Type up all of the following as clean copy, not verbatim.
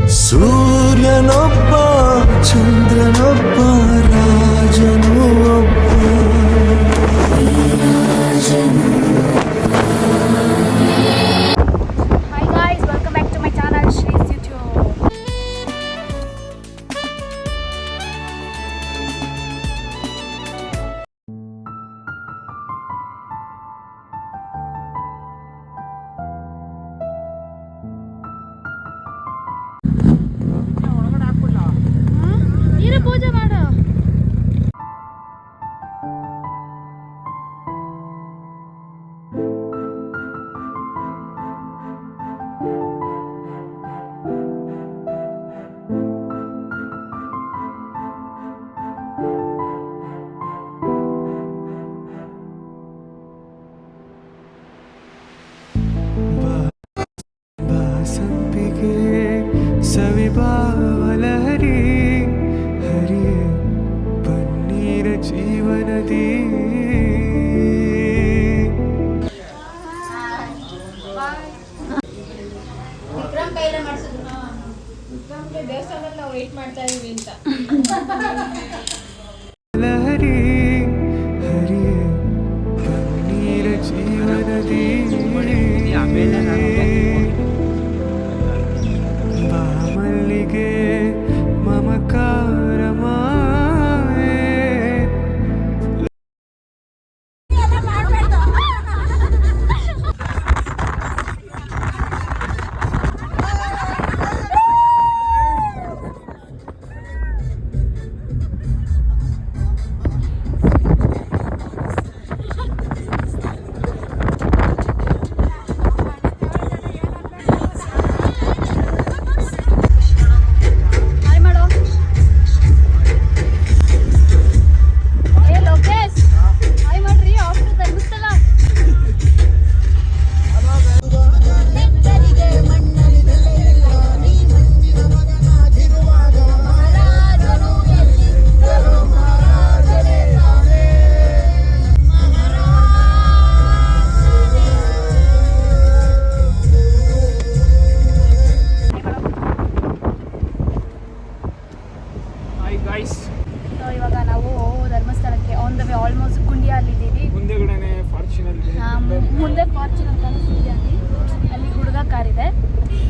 ಸೂರ್ಯನೊಬ್ಬ ಚಂದ್ರನೊಬ್ಬ ರಾಜನು ಒಬ್ಬ. Hi guys, welcome back to my channel Shree's YouTube. ನೀರು ಪೂಜೆ ಮಾಡು. ಸಂಪಿಗೆ ಸವಿಬಾವಲಹರಿ ಹರಿಯ ಪನ್ನೀರ ಜೀವನದಿ. ದೇವಸ್ಥಾನದಲ್ಲಿ ನಾವು ವೇಟ್ ಮಾಡ್ತಾ ಇದೀವಿ ಅಂತ. ಲಹರಿ ಹರಿಯ ಪನ್ನೀರ ಜೀವನದಿ. ಬಾಮಲ್ಲಿಗೆ ಮಮಕಾರ ಮಾಯೆ. ಹಾಯ್ ಮಾಡು. ಏ ಲೋಕೇಶ್, ಹಾಯ್ ಮಾಡ್ರಿ. After Dharmasthala. Hi guys, So, ಇವಾಗ ನಾವು ಧರ್ಮಸ್ಥಳಕ್ಕೆ ಆನ್ ದ ವೇ, ಆಲ್ಮೋಸ್ಟ್ ಗುಂಡಿಯಲ್ಲಿದ್ದೀವಿ. ಮುಂದೆಗಡೆನೆ ಫಾರ್ಚುನರ್ ಇದೆ. ಮುಂದೆ ಫಾರ್ಚುನರ್ ಕಾಣಿಸ್ತಿದೆ. ಅಲ್ಲಿ ಹುಡುಗ ಕಾರ್ ಇದೆ.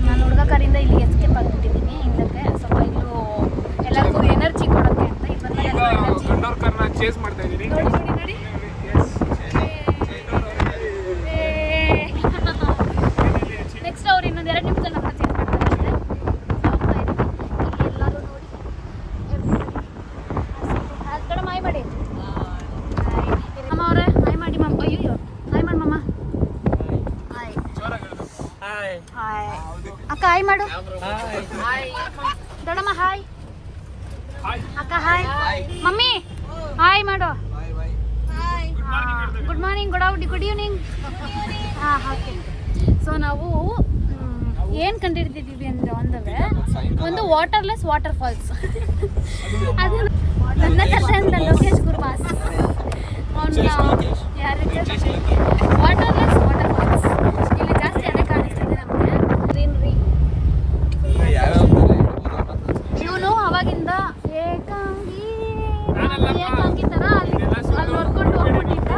ನಾನು ಹುಡುಗ ಕಾರಿಂದ ಇಲ್ಲಿ ಎಸ್ಕೇಪ್ ಆಗಿಬಿಟ್ಟಿದ್ದೀನಿ ಹಿಂದಕ್ಕೆ. ಸ್ವಲ್ಪ ಇಲ್ಲೂ ಎಲ್ಲರಿಗೂ ಎನರ್ಜಿ ಕೊಡೋಕ್ಕೆ ಅಂತ ಈಗ ಕಂಡೋರ್ ಕಾರ್ನ ಚೇಸ್ ಮಾಡ್ತಾ ಇದ್ದೀನಿ. ನೋಡಿ ನೋಡಿ ನೋಡಿ. ನೆಕ್ಸ್ಟ್ ಅವ್ರು ಇನ್ನೊಂದು 2 ನಿಮಿಷದಲ್ಲಿ ನಮ್ಮ ಚೇಂಜ್ ಮಾಡ್ತಾರೆ. ಹೋಗ್ತಾ ಇದ್ದೀವಿ. ಇಲ್ಲಿ ಎಲ್ಲರೂ ನೋಡಿ. ಕಡೆ ಮಾಯ್ ಮಾಡಿ. ಅಮ್ಮ ಅವರೇ ಹಾಯ್ ಮಾಡಿ ಮಮ್ಮ. ಅಯ್ಯೋ ಹಾಯ್ ಮಾಡಿ ಮಮ್ಮ. ಹಾಯ್ ಹಾಯ್ ಅಕ್ಕ ಹಾಯ್ ಮಾಡು. ದೊಡ್ಡಮ್ಮ ಹಾಯ್. ಅಕ್ಕ ಹಾಯ್. ಮಮ್ಮಿ ಹಾಯ್ ಮಾಡು. Good morning, good evening. ಹಾಂ ಓಕೆ. ಸೊ ನಾವು ಏನು ಕಂಡಿಡ್ತಿದ್ದೀವಿ ಅಂದರೆ ಒಂದವೇ ಒಂದು ವಾಟರ್ಲೆಸ್ ವಾಟರ್ ಫಾಲ್ಸ್. ಅದು ನನ್ನ ಕರ್ಸಂತ ಲೋಕೇಶ್ ಗುರುಬಾಸ್ ಅವನ್ನ ಯಾರಿಗೆ ವಾಟರ್ಲೆಸ್ ವಾಟರ್ ಫಾಲ್ಸ್. ಇಲ್ಲಿ ಜಾಸ್ತಿ ಅದೇ ಕಾಣಿಸ್ತದೆ ನಮಗೆ ಗ್ರೀನ್ರಿ. ಇವನು ಅವಾಗಿಂದ ಏಕಾಂಗಿ ಥರ ಅಲ್ಲಿ ಹೊರ್ಕೊಂಡು ಹೋಗ್ಬಿಟ್ಟಿದ್ದ.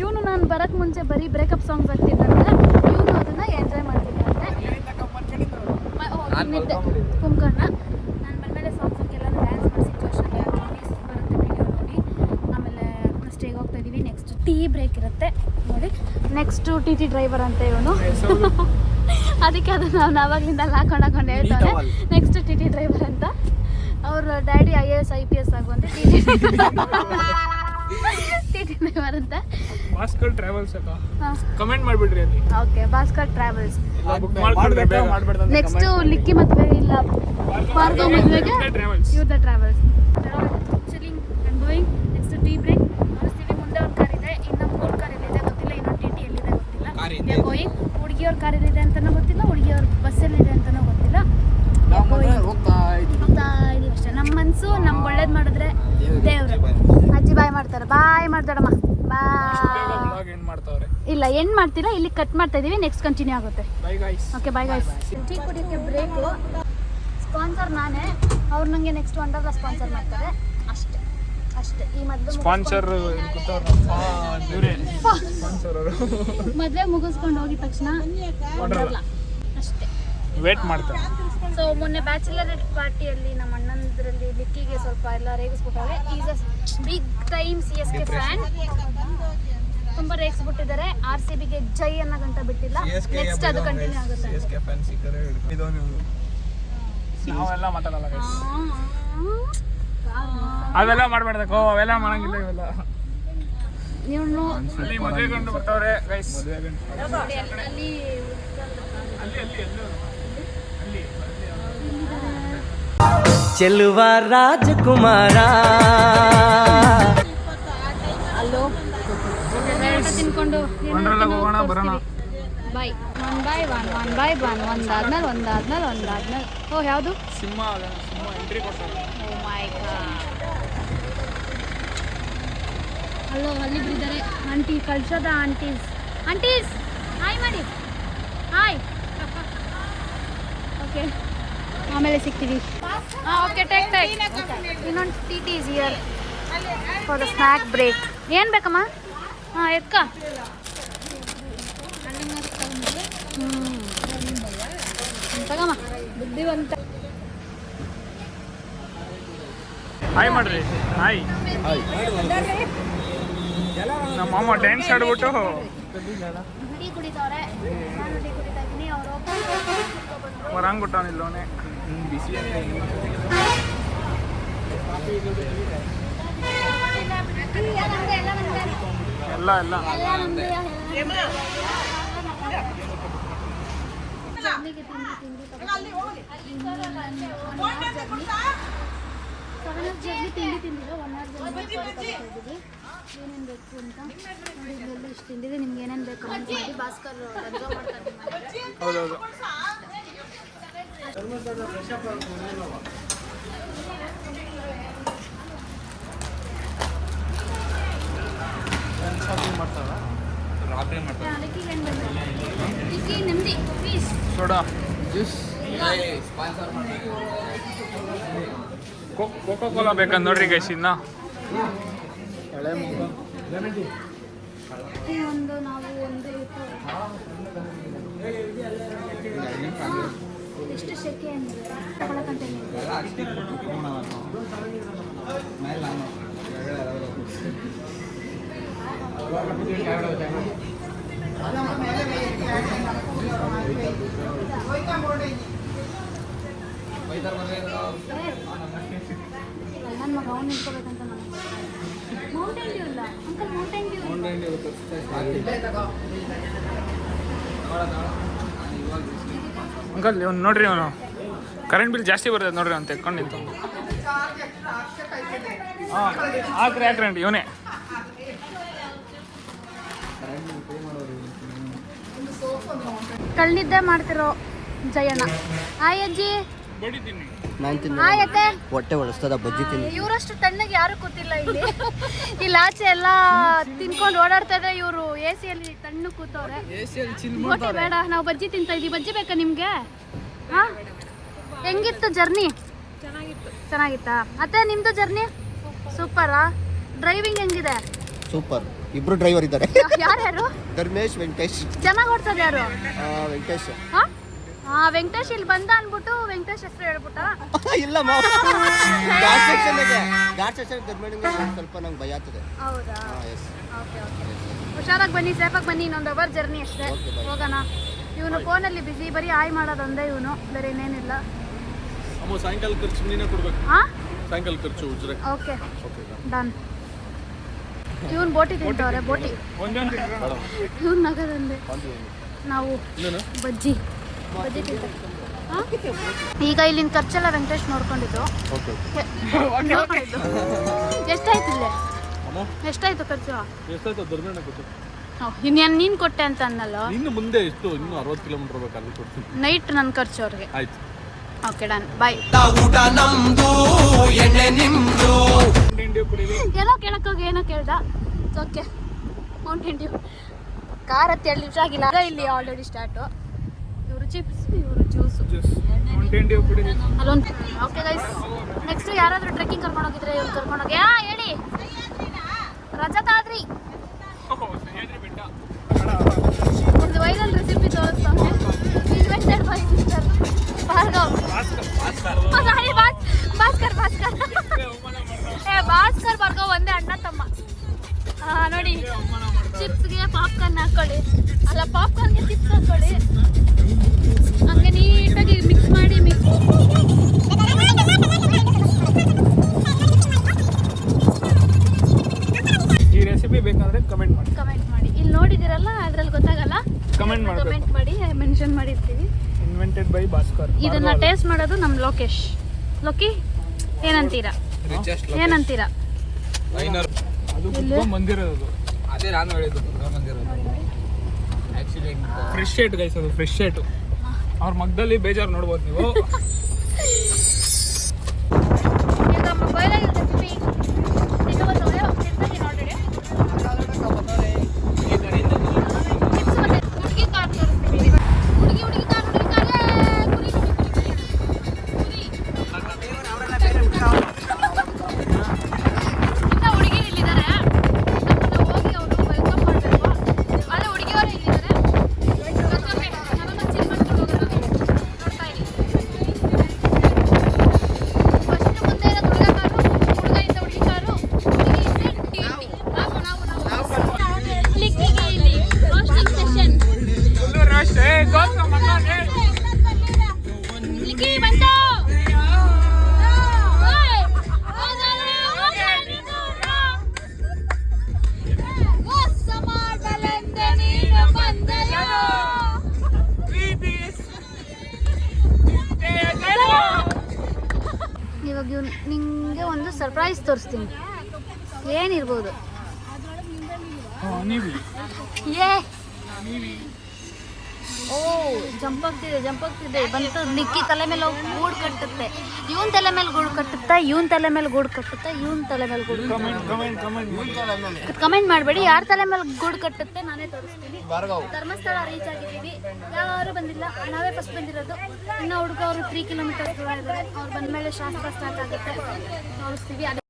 ಇವನು ನಾನು ಬರೋಕ್ಕೆ ಮುಂಚೆ ಬರೀ ಬ್ರೇಕಪ್ ಸಾಂಗ್ಸ್ ಆಗ್ತಿದ್ದಂತೆ. ಇವನು ಅದನ್ನು ಎಂಜಾಯ್ ಮಾಡ್ತಿದ್ದಂತೆ. ನಿದ್ದೆ ಕುಂಕರ್ಣ. ನಾನು ಬಂದಮೇಲೆ ಸಾಂಗ್ಸಕ್ಕೆಲ್ಲ ಡ್ಯಾನ್ಸ್ ಮಾಡಿ ಸಿಚುವೇಶನ್ ಬರುತ್ತೆ ವಿಡಿಯೋ ನೋಡಿ. ಆಮೇಲೆ ಸ್ಟೇಗೆ ಹೋಗ್ತಾ ಇದ್ದೀವಿ. ನೆಕ್ಸ್ಟ್ ಟೀ ಬ್ರೇಕ್ ಇರುತ್ತೆ ನೋಡಿ. ನೆಕ್ಸ್ಟು ಟಿ ಡ್ರೈವರ್ ಅಂತ ಇವನು. ಅದಕ್ಕೆ ಅದು ನಾವು ಆವಾಗಲಿಂದ ಅಲ್ಲಿ ಹಾಕೊಂಡು ಹೇಳ್ತಾರೆ ನೆಕ್ಸ್ಟ್ ಟಿ ಡ್ರೈವರ್ ಅಂತ. ಅವ್ರ ಡ್ಯಾಡಿ IAS IPS ಆಗುವಂತೆ ಟಿ ಡ್ರೈವರ್ ಅಂತ. ಭಾಸ್ಕರ್ ಟ್ರಾವೆಲ್ಸ್ ಅಕ್ಕ ಕಮೆಂಟ್ ಮಾಡ್ಬಿಡ್ರಿ ಅಲ್ಲಿ. Okay, Bhaskar travels. ಬುಕ್ ಮಾಡ್ಬಿಡ್ರಿ. ನೆಕ್ಸ್ಟ್ ಲಿಕ್ಕಿ ಮದುವೆ ಇಲ್ಲ ಭಾರ್ಗವ್ ಮದುವೆಗೆ ಇವ್ರದ್ದು travels. Chilling and going. Next tea break ನೋಡಿಸ್ತೀವಿ. ಮುಂದೆ ಒಂದು ಕಾರ್ ಇದೆ, ಇನ್ನು 3 ಕಾರ್ ಎಲ್ಲಿದೆ ಗೊತ್ತಿಲ್ಲ, ಇನ್ನೊಂದು ಟಿ ಎಲ್ಲಿದೆ ಗೊತ್ತಿಲ್ಲ. ಗೋಯಿಂಗ್. ಹುಡುಗಿಯವ್ರ ಕಾರ್ ಎಲ್ಲಿದೆ ಅಂತಲೂ ಗೊತ್ತಿಲ್ಲ, ಹುಡುಗಿಯವ್ರ ಬಸ್ಸಲ್ಲಿದೆ ಅಂತಲೂ ಗೊತ್ತಿಲ್ಲ. ಹೋಗ್ತಾ ಇದೀವಿ ಅಷ್ಟೇ. ನಮ್ಮ ಮನಸ್ಸು ನಮ್ಗೆ ಒಳ್ಳೇದು ಮಾಡಿದ್ರೆ ದೇವ್ರು. ಅಜ್ಜಿ ಬಾಯ್ ಮಾಡ್ತಾರೆ. ಬಾಯ್ ಮಾಡ್ತಾಡಮ್ಮ. ಬಾಯ್. ಇಲ್ಲ ಎಂಡ್ ಮಾಡ್ತಿಲ್ಲ, ಇಲ್ಲಿ ಕಟ್ ಮಾಡ್ತಾ ಇದೀವಿ. ನೆಕ್ಸ್ಟ್ ಕಂಟಿನ್ಯೂ ಆಗುತ್ತೆ. Bye guys. Okay bye guys. Tea ಕುಡಿಯೋಕ್ಕೆ ಬ್ರೇಕು. ಸ್ಪಾನ್ಸರ್ ನಾನೇ, ಅವ್ರು ನನಗೆ ನೆಕ್ಸ್ಟ್ ವಂಡರ್ಲಾ ಸ್ಪಾನ್ಸರ್ ಮಾಡ್ತಾರೆ ಅಷ್ಟೇ ಅಷ್ಟೇ. ಈ ಮದುವೆ ಸ್ಪಾನ್ಸರ್ ಮದುವೆ ಮುಗಿಸ್ಕೊಂಡು ಹೋಗಿದ ತಕ್ಷಣ ವಂಡರ್ಲಾ ಅಷ್ಟೇ ವೇಟ್ ಮಾಡ್ತಾರೆ. ಸೊ ಮೊನ್ನೆ ಬ್ಯಾಚುಲರ್ ಪಾರ್ಟಿಯಲ್ಲಿ ನಮ್ಮ ಅಣ್ಣಂದ್ರಲ್ಲಿ ಲಿಕ್ಕಿಗೆ ಸ್ವಲ್ಪ ಎಲ್ಲ ರೇಗಿಸ್ಬಿಟ್ಟವ್ರೆ. Is a big time CSK fan, ತುಂಬ ರೇಗಿಸ್ಬಿಟ್ಟಿದ್ದಾರೆ. RCBಗೆ ಜೈ ಅನ್ನೋ ಗಂಟ ಬಿಟ್ಟಿಲ್ಲ. ನೆಕ್ಸ್ಟ್ ಅದು ಕಂಟಿನ್ಯೂ ಆಗುತ್ತೆ. ನಾವೆಲ್ಲ ಮಾತಾಡಲ್ಲ guys. ಅವೆಲ್ಲ ಮಾಡ್ಬೇಡ್ದಕ್ಕೋ, ಅವೆಲ್ಲ ಮಾಡಂಗಿಲ್ಲ ಇವೆಲ್ಲ. ನೀವು ಅಲ್ಲಿ ಮದುವೆ ಗಂಡು ಬರ್ತಾವ್ರೆ ಗೈಸ್. ಅಲ್ಲಿ ಚೆಲುವ ರಾಜಕುಮಾರ ಅಲ್ಲೋ ತಿನ್ಕೊಂಡು ವಂಡರ್ಲಾಗ್ ಹೋಗೋಣ ಬರೋಣ. ಬೈ ಒನ್ ಬೈ ಒನ್ ಒಂದಾದ್ಮೇಲೆ ಓ ಯಾವುದು ಸಿಂಹ ಎಂಟ್ರಿ ಕೊಡ್ತಾರೆ. ಓ ಮೈ ಗಾಡ್. ಅಲ್ಲೋ ಅಲ್ಲಿದ್ದಾರೆ ಆಂಟಿ, ಕಳ್ಸೋದ ಆಂಟೀಸ್ ಹಾಯ್ ಮಾಡಿ, ಹಾಯ್. ಓಕೆ ಆಮೇಲೆ ಸಿಗ್ತೀವಿ. ಓಕೆ ಟೇಕ್ ಇನ್ನೊಂದು TT is here for the snack break. ಏನು ಬೇಕಮ್ಮ? ಎಕ್ಕ ತಗಮ್ಮ ಬುದ್ಧಿವಂತ. ಹಾಯ್ ಮಾಡ್ರಿ. ಹಾಯ್. ನಮ್ಮ ಮಾಮ ಡ್ಯಾನ್ಸ್ ಆಡ್ಬಿಟ್ಟು ಟೀ ಕುಡಿತವ್ರೆ, ನಾನು ಟೀ ಕುಡಿತಾ ಇದ್ದೀನಿ. ಅವರು ಹೊರಂಗ್ಬಿಟ್ಟವನಿಲ್ಲವನೇ. ಎಲ್ಲ ಜರ್ನಿಗೆ ತಿಂಡಿ ತಿಂದಿರೋ 1 hour ಜರ್ನಿ ಏನೇನು ಬೇಕು ಅಂತ ನೋಡಿ. ಇದೆಲ್ಲ ಇಷ್ಟು ತಿಂದಿದೆ. ನಿಮ್ಗೆ ಏನೇನು ಬೇಕು ಅಂತ ಮಾಡಿ ಭಾಸ್ಕರ್ ಅಬ್ಸರ್ವ್ ಮಾಡ್ತಾರೆ. ಹೌದೌದು. ನೆಮ್ಮದಿ please soda juice coca cola ಬೇಕಂದ್ ನೋಡ್ರಿ ಗೈಸ್. ಇನ್ನ ಒಂದು ನಾವು ಒಂದು ಎಷ್ಟು ಶೆಕೆ ಅಂದರೆ ತಗೊಳಕಂತ ನನ್ನ ಮಗ ಅವ್ನು ನಿಂತ್ಕೋಬೇಕಂತ ಮೌಂಟೇನ್ ಡ್ಯೂ ಇಲ್ಲ ಅಂಕಲ್, ಮೌಂಟೇನ್ ಡ್ಯೂ ಅಂಕಲ್ ಇವ್ನು ನೋಡ್ರಿ, ಅವನು ಕರೆಂಟ್ ಬಿಲ್ ಜಾಸ್ತಿ ಬರ್ತದೆ ನೋಡ್ರಿ ಅಂತ ಎತ್ಕೊಂಡು ನಿಂತು. ಹಾಕ್ರಿ ಇವನೇ. ಕಳ್ನಿದ್ದೆ ಮಾಡ್ತಿರೋ ಜಯಣ್ಣ. ಹಾಯ್ ಅಜ್ಜಿ. ಹಾಯ್ ಅತ್ತೆ. ಹೊಟ್ಟೆ ಹೊಡಿಸ್ತದ ಬಜ್ಜಿ ತಿಂದು. ಇವರಷ್ಟು ತಣ್ಣಗೆ ಯಾರು ಕೂತಿಲ್ಲ ಇಲ್ಲಿ. ಇಲ್ಲಿ ಆಚೆ ಎಲ್ಲ ತಿನ್ಕೊಂಡು ಓಡಾಡ್ತಾ ಇದ್ರೆ, ಇವರು AC ತಣ್ಣು ಕೂತವ್ರೆ. ಬೋಟಿ ಬೇಡ, ನಾವು ಬಜ್ಜಿ ತಿಂತಾ ಇದೀವಿ. ಬಜ್ಜಿ ಬೇಕಾ ನಿಮ್ಗೆ? ಹಾ, ಹೆಂಗಿತ್ತು ಜರ್ನಿ? ಚೆನ್ನಾಗಿತ್ತಾ ಅತ್ತೆ? ನಿಮ್ದು ಜರ್ನಿ ಸೂಪರಾ? ಡ್ರೈವಿಂಗ್ ಹೆಂಗಿದೆ? ಸೂಪರ್. ಇಬ್ರು ಡ್ರೈವರ್ ಇದ್ದಾರೆ. ಯಾರ್ಯಾರು? ಧರ್ಮೇಶ್, ವೆಂಕಟೇಶ್. ಚೆನ್ನಾಗಿ ಓಡ್ಸೋದು ಯಾರು? ವೆಂಕಟೇಶ್. ವೆಂಕಟೇಶ್ ಇಲ್ಲಿ ಬಂದ ಅನ್ಬಿಟ್ಟು ವೆಂಕಟೇಶ್ ಹೆಸರು ಹೇಳ್ಬಿಟ್ಟ. ಇಲ್ಲ ಘಾಟ್ ಸೆಕ್ಷನ್ ಧರ್ಮೇಶ್ ಸ್ವಲ್ಪ ನಂಗೆ ಭಯ ಆಗ್ತದೆ. ಹೌದಾ? ಎಸ್. ಓಕೆ ಹುಷಾರಾಗಿ ಬನ್ನಿ, ಸೇಫಾಗಿ ಬನ್ನಿ. ಇನ್ನೊಂದು ಅವರ್ ಜರ್ನಿ ಅಷ್ಟೇ, ಹೋಗೋಣ. ಇವನು ಫೋನಲ್ಲಿ ಬಿಸಿ, ಬರೀ ಆಯ್ ಮಾಡೋದೊಂದೇ ಇವನು, ಬೇರೆ ಇನ್ನೇನಿಲ್ಲ. ಸಾಯಂಕಾಲ ಖರ್ಚು ನೀನೇ ಕೊಡ್ಬೇಕು. ಸಾಯಂಕಾಲ ಖರ್ಚು ಉಜ್ರೆ. Okay done. ಇವನು ಬೋಟಿ ತಿಂತವ್ರೆ, ಬೋಟಿ. ಇವನು ನಗದಂದೆ, ನಾವು ಬಜ್ಜಿ ತಿಂತ. ಈಗ ಇಲ್ಲಿನ ಖರ್ಚೆಲ್ಲ ವೆಂಕಟೇಶ್ ನೋಡ್ಕೊಂಡಿದ್ದು. ಎಷ್ಟಾಯ್ತು ಇಲ್ಲೇ? ಎಷ್ಟಾಯ್ತು ಖರ್ಚು? ಎಷ್ಟಾಯ್ತು ಧರ್ಮೇಣ ಕೊಟ್ಟು. ಇನ್ನೇನು ನೀನು ಕೊಟ್ಟೆ ಅಂತ ಅನ್ನಲ್ಲ. ಇನ್ನು ಮುಂದೆ ಎಷ್ಟು? ಇನ್ನು 60 ಕಿಲೋಮೀಟರ್ ಬೇಕು, ಅಲ್ಲಿ ಕೊಡ್ತೀನಿ. ನೈಟ್ ನನ್ನ ಖರ್ಚು ಅವ್ರಿಗೆ. ಆಯ್ತು. ಓಕೆ ಡನ್, ಬಾಯ್. ಏನೋ ಕೇಳಕ್ಕೋಗಿ ಏನೋ ಕೇಳ್ದ. Okay Mountain Dew. ಕಾರ್ ಹತ್ತಿ 2 ನಿಮಿಷ ಆಗಿಲ್ಲ, ಇಲ್ಲಿ ಆಲ್ರೆಡಿ ಸ್ಟಾರ್ಟು. ಇವರು ಚಿಪ್ಸ್, ಇವರು ಜ್ಯೂಸು. ಅಲ್ಲೊಂದು ಓಕೆ ಗೈಸ್. ನೆಕ್ಸ್ಟ್ ಯಾರಾದರೂ ಟ್ರೆಕ್ಕಿಂಗ್ ಕರ್ಕೊಂಡು ಹೋಗಿದ್ರೆ ಇವ್ರು ಕರ್ಕೊಂಡೋಗಿ ಹೇಳಿ ರಜತಾದ್ರಿ ಒಂದು ವೈರಲ್ ರೆಸಿಪಿ ತೋರಿಸ್ತಾನೆ. Invented by mister Bhargav. Sorry Bhaskar Bhaskar Bhargav ಒಂದೇ ಅಣ್ಣ ತಮ್ಮ. ನೋಡಿ ಚಿಪ್ಸ್ಗೆ ಪಾಪ್ಕಾರ್ನ್ ಹಾಕೊಳ್ಳಿ, ಅಲ್ಲ ಪಾಪ್ಕಾರ್ನ್ಗೆ ಚಿಪ್ಸ್ ಹಾಕೊಳ್ಳಿ, ಹಂಗೆ ನೀಟಾಗಿ ಮಿಕ್ಸ್ ಮಾಡಿ ಈ ರೆಸಿಪಿ ಬೇಕಾದ್ರೆ ಕಮೆಂಟ್ ಮಾಡಿ. ಇಲ್ಲಿ ನೋಡಿದಿರಲ್ಲ ಅದ್ರಲ್ಲಿ ಗೊತ್ತಾಗಲ್ಲ, ಕಮೆಂಟ್ ಮಾಡಿ ಮೆನ್ಷನ್ ಮಾಡಿರ್ತೀವಿ. Invented by Bhaskar. ಇದನ್ನ ಟೇಸ್ಟ್ ಮಾಡೋದು ನಮ್ಮ ಲೋಕೇಶ್. ಲೋಕಿ ಏನಂತೀರಾ? ಅದು ಬಂದಿರೋದು ಅದೇ ನಾನು ಹೇಳಿದ್ದು ಬಂದಿರೋದು ಫ್ರೆಶ್ ಏಟು ಗೈಸ್, ಅದು ಫ್ರೆಶ್ ಏಟು. ಅವ್ರ ಮಗ್ದಲ್ಲಿ ಬೇಜಾರು ನೋಡ್ಬೋದು ನೀವು. ಇವಾಗ ನಿಂಗೆ ಒಂದು ಸರ್ಪ್ರೈಸ್ ತೋರಿಸ್ತೀನಿ. ಏನಿರ್ಬೋದು? ಏ ಓ ಜಂಪ್ ಆಗ್ತಿದೆ ಬಂತು. ನಿಕ್ಕಿ ತಲೆ ಮೇಲೆ ಹೋಗಿ ಗೂಡು ಕಟ್ಟುತ್ತೆ, ಇವನ್ ತಲೆ ಮೇಲೆ ಗೂಡು ಕಟ್ಟುತ್ತಾ, ಇವನ್ ತಲೆ ಮೇಲೆ ಗೂಡು ಕಟ್ಟುತ್ತಾ, ಇವನ್ ತಲೆ ಮೇಲೆ ಗೂಡು. ಕಮೆಂಟ್ ಮಾಡಬೇಡಿ ಯಾರ ತಲೆ ಮೇಲೆ ಗೂಡು ಕಟ್ಟುತ್ತೆ, ನಾನೇ ತೋರಿಸ್ತೀನಿ. ಧರ್ಮಸ್ಥಳ ರೀಚ್ ಆಗಿದ್ದೀವಿ, ಯಾರು ಬಂದಿಲ್ಲ, ನಾವೇ ಫಸ್ಟ್ ಬಂದಿರೋದು. ಇನ್ನು ಹುಡುಗ ಅವರು 3 ಕಿಲೋಮೀಟರ್ಸ್ ದೂರ ಇದ್ದಾರೆ. ಅವ್ರು ಬಂದ ಮೇಲೆ ಶಾಸ್ತ್ರ ಸ್ಟಾರ್ಟ್ ಆಗುತ್ತೆ, ತೋರಿಸ್ತೀವಿ.